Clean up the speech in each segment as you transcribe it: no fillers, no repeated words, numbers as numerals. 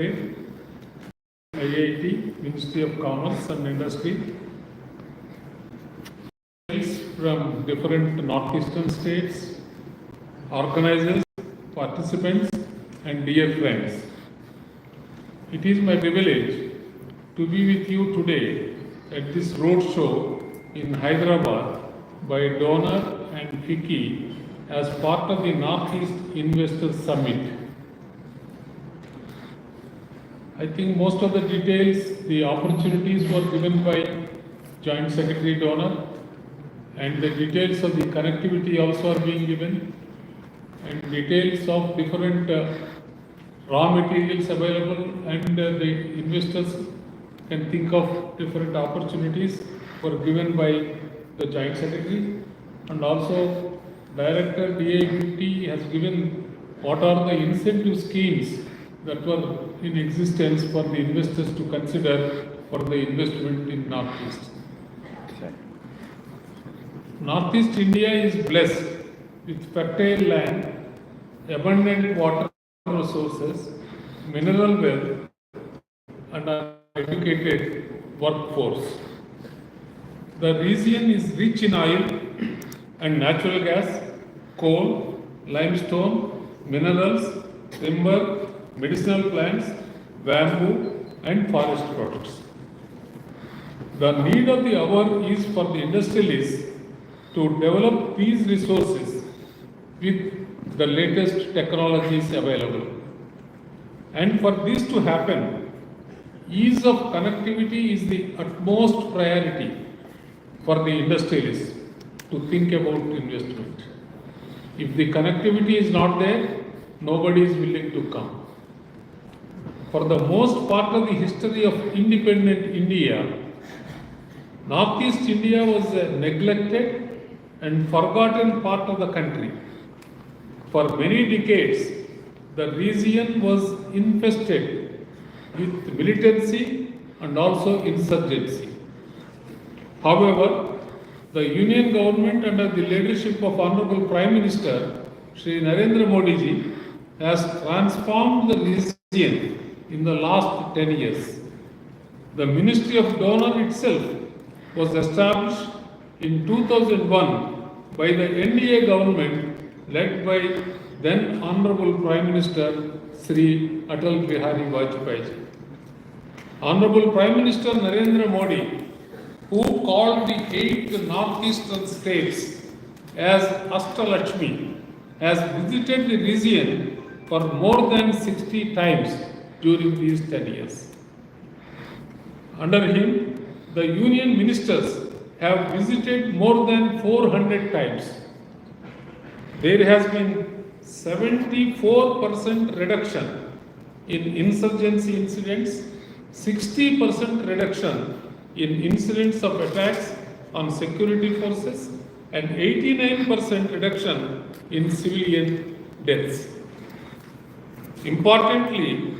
IIT, Ministry of Commerce and Industry, from different northeastern states, organizers, participants, and dear friends. It is my privilege to be with you today at this road show in Hyderabad by Donor and FICCI as part of the Northeast Investors Summit. I think most of the details, the opportunities were given by Joint Secretary Donor, and the details of the connectivity also are being given, and details of different raw materials available, and the investors can think of different opportunities were given by the Joint Secretary, and also Director DA50 has given what are the incentive schemes that were in existence for the investors to consider for the investment in Northeast. Northeast India is blessed with fertile land, abundant water resources, mineral wealth, and an educated workforce. The region is rich in oil and natural gas, coal, limestone, minerals, timber, medicinal plants, bamboo, and forest products. The need of the hour is for the industrialists to develop these resources with the latest technologies available. And for this to happen, ease of connectivity is the utmost priority for the industrialists to think about investment. If the connectivity is not there, nobody is willing to come. For the most part of the history of independent India, Northeast India was a neglected and forgotten part of the country. For many decades, the region was infested with militancy and also insurgency. However, the Union government under the leadership of Honorable Prime Minister Shri Narendra Modi ji has transformed the region in the last 10 years. The Ministry of Donor itself was established in 2001 by the NDA government led by then Honorable Prime Minister Sri Atal Bihari Vajpayee. Honorable Prime Minister Narendra Modi, who called the 8 northeastern states as Ashtalakshmi, has visited the region for more than 60 times during these 10 years. Under him, the union ministers have visited more than 400 times. There has been 74% reduction in insurgency incidents, 60% reduction in incidents of attacks on security forces, and 89% reduction in civilian deaths. Importantly,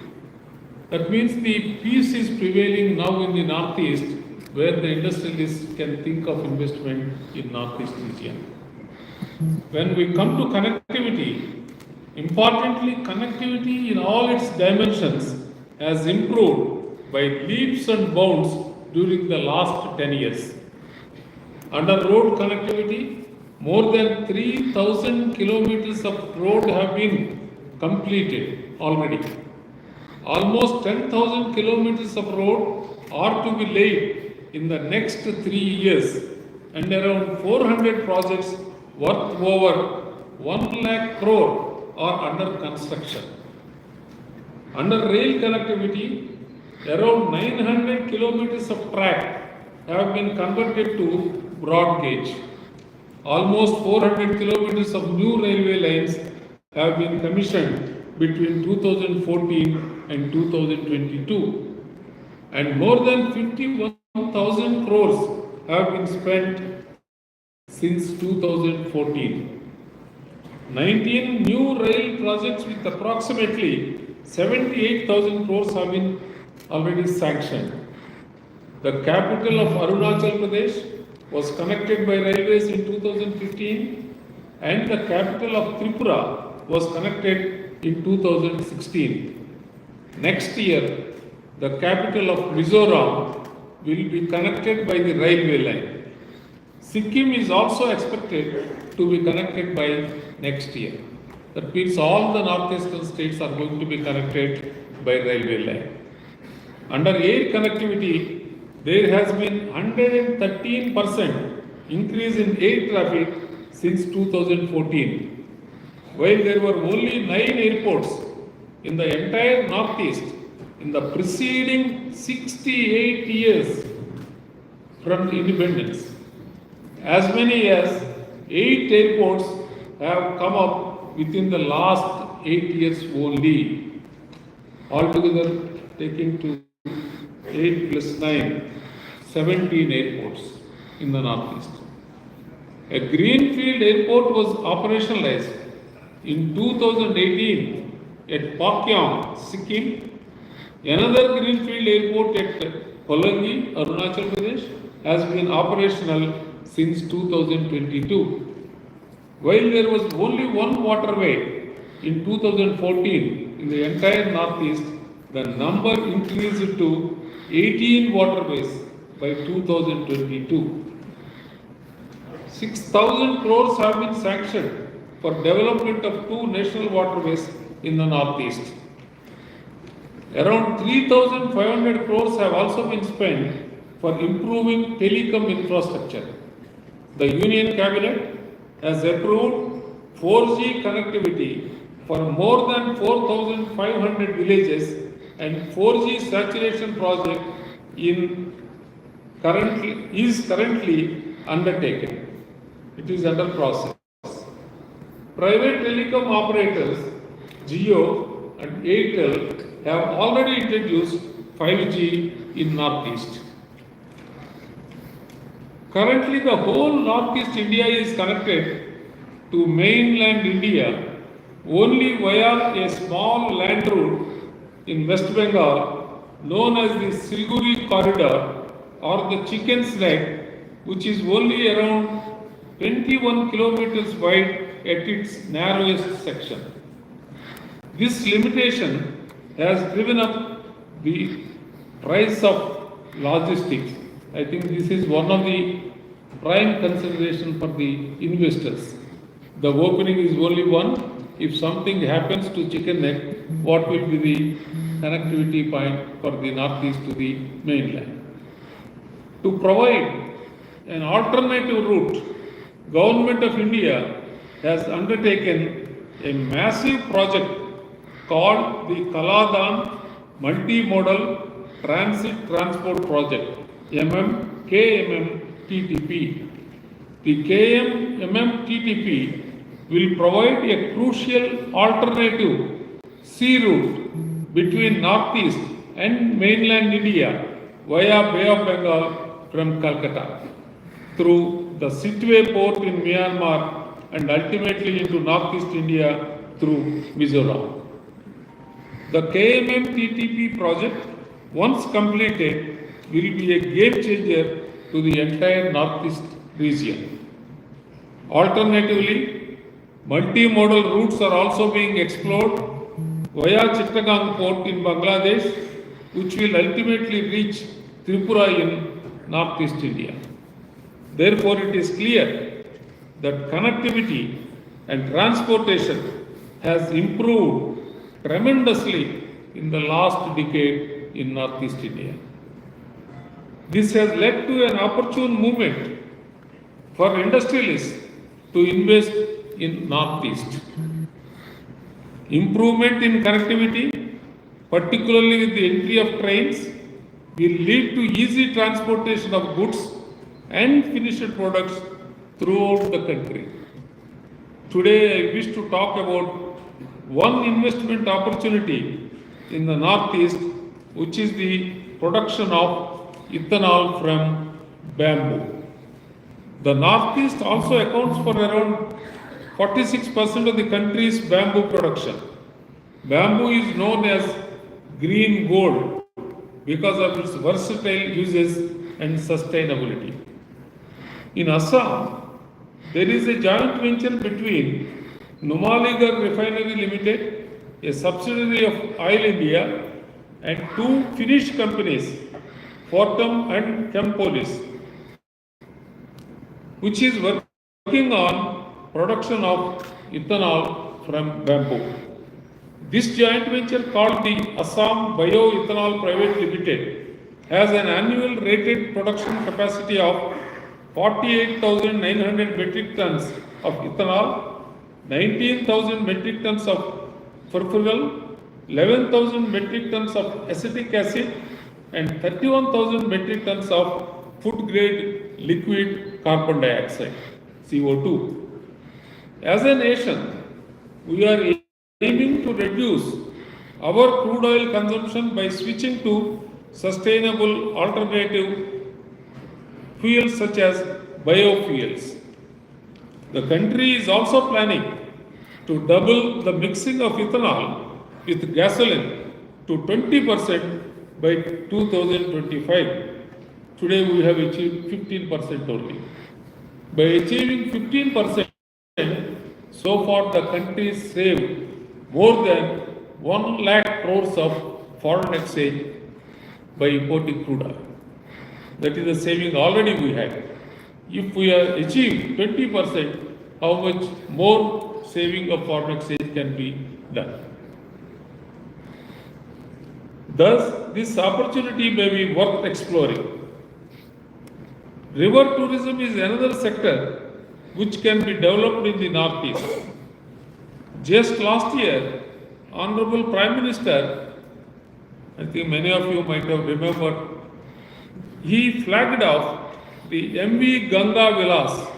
that means the peace is prevailing now in the Northeast, where the industrialists can think of investment in Northeast region. When we come to connectivity, importantly, connectivity in all its dimensions has improved by leaps and bounds during the last 10 years. Under road connectivity, more than 3,000 kilometers of road have been completed already. Almost 10,000 kilometers of road are to be laid in the next 3 years, and around 400 projects worth over 1 lakh crore are under construction. Under rail connectivity, around 900 kilometers of track have been converted to broad gauge. Almost 400 kilometers of new railway lines have been commissioned between 2014 and 2022, and more than 51,000 crores have been spent since 2014. 19 new rail projects with approximately 78,000 crores have been already sanctioned. The capital of Arunachal Pradesh was connected by railways in 2015, and the capital of Tripura was connected in 2016. Next year, the capital of Mizoram will be connected by the railway line. Sikkim is also expected to be connected by next year. That means all the northeastern states are going to be connected by railway line. Under air connectivity, there has been 113% increase in air traffic since 2014. While there were only 9 airports in the entire Northeast in the preceding 68 years from independence. As many as 8 airports have come up within the last 8 years only. Altogether, taking to 8 plus 9, 17 airports in the Northeast. A greenfield airport was operationalized in 2018 at Pakyong, Sikkim. Another greenfield airport at Hollongi, Arunachal Pradesh, has been operational since 2022. While there was only one waterway in 2014 in the entire Northeast, the number increased to 18 waterways by 2022. 6,000 crores have been sanctioned for development of 2 national waterways in the Northeast. Around 3,500 crores have also been spent for improving telecom infrastructure. The Union Cabinet has approved 4G connectivity for more than 4,500 villages and 4G saturation project is currently undertaken. It is under process. Private telecom operators, Jio and Airtel, have already introduced 5G in Northeast. Currently, the whole Northeast India is connected to mainland India only via a small land route in West Bengal known as the Siliguri Corridor or the Chicken's Neck, which is only around 21 kilometers wide at its narrowest section. This limitation has driven up the price of logistics. I think this is one of the prime consideration for the investors. The opening is only one. If something happens to Chicken Neck, what will be the connectivity point for the Northeast to the mainland? To provide an alternative route, Government of India has undertaken a massive project called the Kaladan Multimodal Transit Transport Project, KMMTTP. The KMMTTP will provide a crucial alternative sea route between Northeast and mainland India via Bay of Bengal from Calcutta through the Sitwe port in Myanmar and ultimately into Northeast India through Mizoram. The KMMTTP project, once completed, will be a game changer to the entire Northeast region. Alternatively, multimodal routes are also being explored via Chittagong port in Bangladesh, which will ultimately reach Tripura in Northeast India. Therefore, it is clear that connectivity and transportation has improved tremendously in the last decade in Northeast India. This has led to an opportune movement for industrialists to invest in Northeast. Improvement in connectivity, particularly with the entry of trains, will lead to easy transportation of goods and finished products throughout the country. Today, I wish to talk about one investment opportunity in the Northeast, which is the production of ethanol from bamboo. The Northeast also accounts for around 46% of the country's bamboo production. Bamboo is known as green gold because of its versatile uses and sustainability. In Assam, there is a joint venture between Numaligarh Refinery Limited, a subsidiary of Oil India, and two Finnish companies, Fortum and Chempolis, which is working on production of ethanol from bamboo. This joint venture called the Assam Bioethanol Private Limited has an annual rated production capacity of 48,900 metric tons of ethanol, 19,000 metric tons of furfural, 11,000 metric tons of acetic acid, and 31,000 metric tons of food grade liquid carbon dioxide, CO2. As a nation, we are aiming to reduce our crude oil consumption by switching to sustainable alternative fuels such as biofuels. The country is also planning to double the mixing of ethanol with gasoline to 20% by 2025. Today we have achieved 15% only. By achieving 15%, so far the country saved more than 1 lakh crores of foreign exchange by importing crude oil. That is the saving already we had. If we achieve 20%, how much more saving of foreign exchange can be done? Thus, this opportunity may be worth exploring. River tourism is another sector which can be developed in the Northeast. Just last year, Honorable Prime Minister, I think many of you might have remembered, he flagged off the MV Ganga Vilas,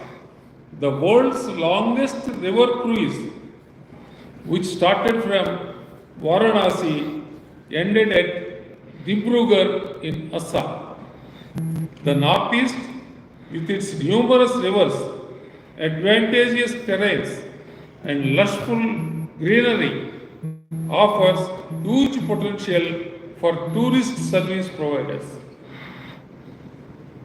the world's longest river cruise, which started from Varanasi, ended at Dibrugarh in Assam. The Northeast, with its numerous rivers, advantageous terrains, and lushful greenery, offers huge potential for tourist service providers.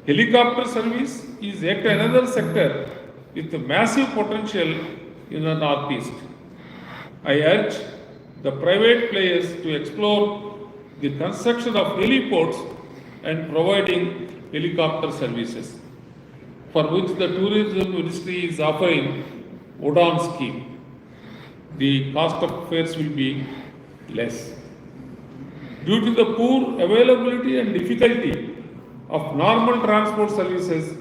Helicopter service is yet another sector with massive potential in the Northeast. I urge the private players to explore the construction of heliports and providing helicopter services, for which the tourism ministry is offering UDAN scheme. The cost of fares will be less. Due to the poor availability and difficulty of normal transport services,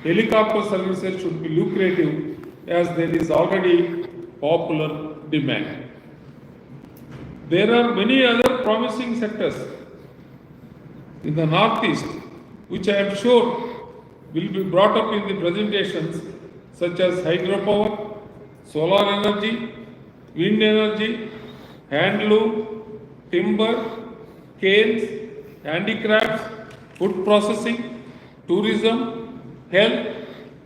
helicopter services should be lucrative as there is already popular demand. There are many other promising sectors in the Northeast which I am sure will be brought up in the presentations, such as hydropower, solar energy, wind energy, handloom, timber, canes, handicrafts, food processing, tourism, health,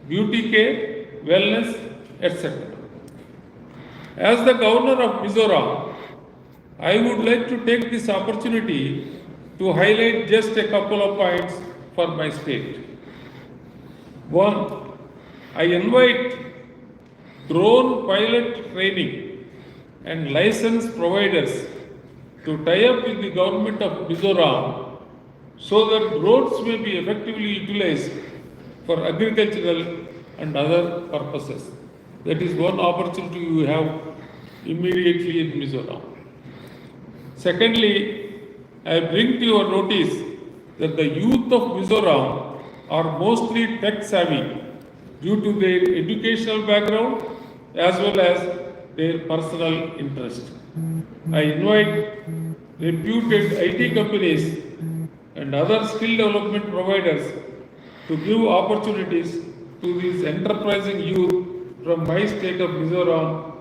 beauty care, wellness, etc. As the Governor of Mizoram, I would like to take this opportunity to highlight just a couple of points for my state. One, I invite drone pilot training and license providers to tie up with the government of Mizoram so that drones may be effectively utilized for agricultural and other purposes. That is one opportunity we have immediately in Mizoram. Secondly, I bring to your notice that the youth of Mizoram are mostly tech savvy due to their educational background as well as their personal interest. I invite reputed IT companies and other skill development providers to give opportunities to these enterprising youth from my state of Mizoram